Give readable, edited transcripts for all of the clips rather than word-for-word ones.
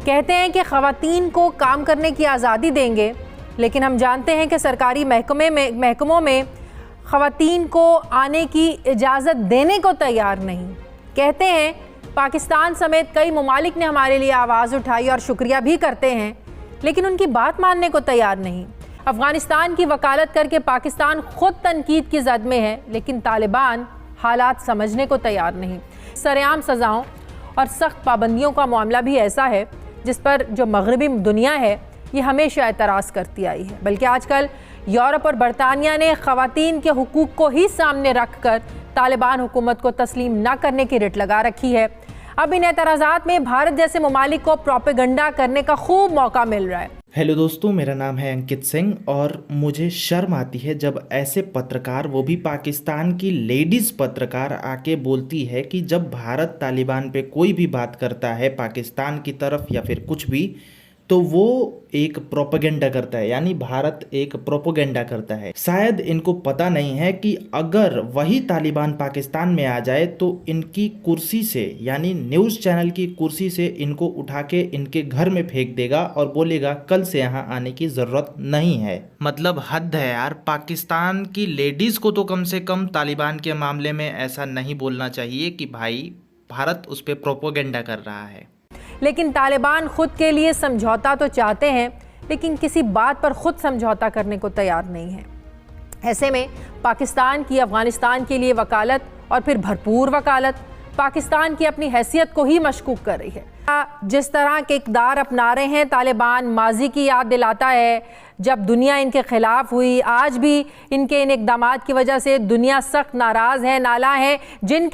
कहते हैं कि ख़वातीन को काम करने की आज़ादी देंगे, लेकिन हम जानते हैं कि सरकारी महकमों में ख़वातीन को आने की इजाज़त देने को तैयार नहीं। कहते हैं पाकिस्तान समेत कई ममालिक ने हमारे लिए आवाज़ उठाई और शुक्रिया भी करते हैं, लेकिन उनकी बात मानने को तैयार नहीं। अफ़गानिस्तान की वकालत करके पाकिस्तान ख़ुद तनकीद की ज़द में है, लेकिन तालिबान हालात समझने को तैयार नहीं। सरेआम सज़ाओं और सख्त पाबंदियों का मामला भी ऐसा है जिस पर जो मगरबी दुनिया है ये हमेशा एतराज़ करती आई है, बल्कि आजकल यूरोप और बरतानिया ने ख़वातीन के हुकूक़ को ही सामने रख कर तालिबान हुकूमत को तस्लीम न करने की रिट लगा रखी है। अब इन एतराज़ात में भारत जैसे ममालिक को प्रोपेगेंडा करने का खूब मौका मिल रहा है। हेलो दोस्तों, मेरा नाम है अंकित सिंह और मुझे शर्म आती है जब ऐसे पत्रकार, वो भी पाकिस्तान की लेडीज़ पत्रकार, आके बोलती है कि जब भारत तालिबान पे कोई भी बात करता है पाकिस्तान की तरफ या फिर कुछ भी, तो वो एक प्रोपेगेंडा करता है, यानी भारत एक प्रोपेगेंडा करता है। शायद इनको पता नहीं है कि अगर वही तालिबान पाकिस्तान में आ जाए तो इनकी कुर्सी से, यानी न्यूज़ चैनल की कुर्सी से इनको उठा के इनके घर में फेंक देगा और बोलेगा कल से यहाँ आने की ज़रूरत नहीं है। मतलब हद है यार। पाकिस्तान की लेडीज़ को तो कम से कम तालिबान के मामले में ऐसा नहीं बोलना चाहिए कि भाई भारत उस पर प्रोपेगेंडा कर रहा है। लेकिन तालिबान खुद के लिए समझौता तो चाहते हैं, लेकिन किसी बात पर खुद समझौता करने को तैयार नहीं है। ऐसे में पाकिस्तान की अफ़गानिस्तान के लिए वकालत और फिर भरपूर वकालत पाकिस्तान की अपनी हैसियत को ही मशकूक कर रही है। जिस तरह के इक़दार अपना रहे हैं तालिबान, माजी की याद दिलाता है जब दुनिया इनके ख़िलाफ़ हुई। आज भी इनके इन इक़दामात की वजह से दुनिया सख्त नाराज़ है, नाला है। जिन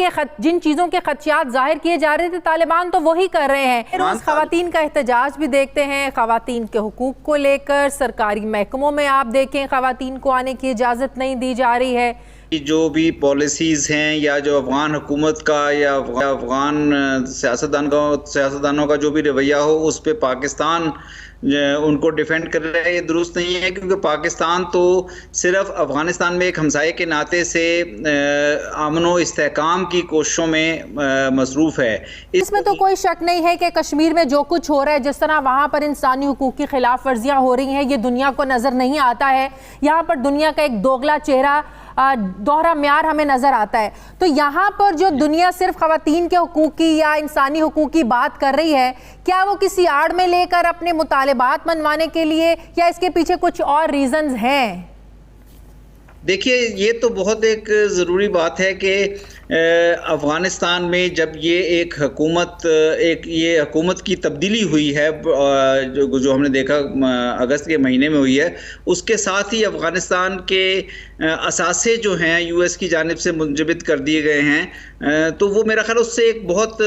चीज़ों के ख़दशात ज़ाहिर किए जा रहे थे तालिबान तो वही कर रहे हैं। रोज़ ख़वातीन का एहतजाज भी देखते हैं, ख़वातीन के हुकूक़ को लेकर सरकारी महकमों में आप देखें ख़वातीन को आने की इजाज़त नहीं दी जा रही है। जो भी पॉलिसीज़ हैं या जो अफ़गान हुकूमत का या अफ़गान सियासतदानों का जो भी रवैया हो, उस पर पाकिस्तान उनको डिफेंड कर रहा है, ये दुरुस्त नहीं है। क्योंकि पाकिस्तान तो सिर्फ अफ़गानिस्तान में एक हमसाये के नाते से अमन व इस्तेहकाम की कोशिशों में मसरूफ़ है। इसमें तो कोई शक नहीं है कि कश्मीर में जो कुछ हो रहा है, जिस तरह वहाँ पर इंसानी हुकूक की खिलाफ वर्जियाँ हो रही हैं, ये दुनिया को नज़र नहीं आता है। यहाँ पर दुनिया का एक दोगला चेहरा, दोहरा म्यार हमें नज़र आता है। तो यहाँ पर जो दुनिया सिर्फ ख़वातीन के हुकूक की या इंसानी हुकूक की बात कर रही है, क्या वो किसी आड़ में लेकर अपने मुतालिबात मनवाने के लिए, या इसके पीछे कुछ और रीज़न्स हैं? देखिए, ये तो बहुत एक ज़रूरी बात है कि अफ़गानिस्तान में जब ये एक हुकूमत की तब्दीली हुई है, जो हमने देखा अगस्त के महीने में हुई है, उसके साथ ही अफ़गानिस्तान के असासे जो हैं यूएस की जानिब से मुंजमद कर दिए गए हैं। तो वो मेरा ख्याल उससे एक बहुत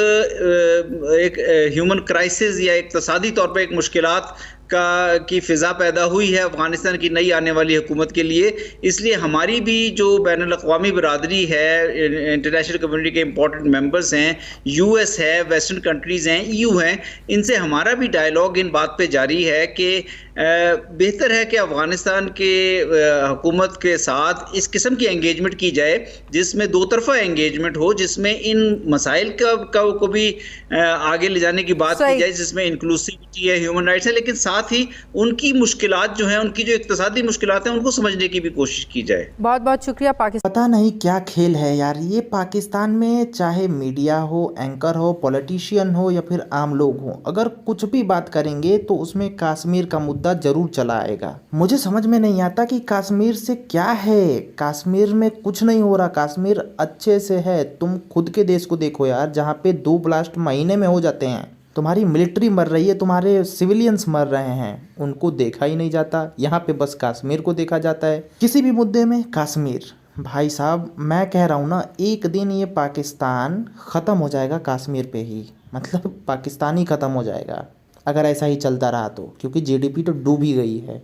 एक ह्यूमन क्राइसिस या इक़्तिसादी तौर पर एक मुश्किलात की फ़िज़ा पैदा हुई है अफ़गानिस्तान की नई आने वाली हुकूमत के लिए। इसलिए हमारी भी जो बैनुल अक़वामी बरादरी है, इंटरनेशनल कम्युनिटी के इम्पोर्टेंट मेंबर्स हैं, यूएस है, वेस्टर्न कंट्रीज़ हैं, ईयू हैं, इनसे हमारा भी डायलॉग इन बात पे जारी है कि बेहतर है कि अफ़गानिस्तान के हुकूमत के साथ इस किस्म की एंगेजमेंट की जाए जिसमें दो तरफ़ा एंगेजमेंट हो, जिसमें इन मसाइल को भी आगे ले जाने की बात की जाए, जिसमें इंक्लूसिविटी है, ह्यूमन राइट्स है, लेकिन साथ ही उनकी मुश्किलात जो हैं, उनकी जो इक़्तिसादी मुश्किलात हैं, उनको समझने की भी कोशिश की जाए। बहुत बहुत शुक्रिया। पाकिस्तान पता नहीं क्या खेल है यार ये पाकिस्तान में, चाहे मीडिया हो, एंकर हो, पॉलिटिशियन हो या फिर आम लोग हो, अगर कुछ भी बात करेंगे तो उसमें कश्मीर का मुद्दा जरूर चला आएगा। मुझे समझ में नहीं आता कि कश्मीर से क्या है। कश्मीर में कुछ नहीं हो रहा, कश्मीर अच्छे से है। तुम खुद के देश को देखो यार, जहाँ पे 2 ब्लास्ट महीने में हो जाते हैं। तुम्हारी मिलिट्री मर रही है, तुम्हारे सिविलियंस मर रहे हैं, उनको देखा ही नहीं जाता। यहाँ पे बस कश्मीर को देखा जाता है। किसी भी मुद्दे में कश्मीर। भाई साहब, मैं कह रहा हूँ ना, एक दिन ये पाकिस्तान ख़त्म हो जाएगा कश्मीर पे ही। मतलब पाकिस्तान ही ख़त्म हो जाएगा अगर ऐसा ही चलता रहा तो, क्योंकि जीडीपी तो डूब ही गई है।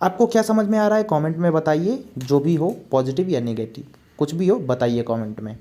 आपको क्या समझ में आ रहा है कमेंट में बताइए। जो भी हो, पॉजिटिव या नेगेटिव, कुछ भी हो बताइए कमेंट में।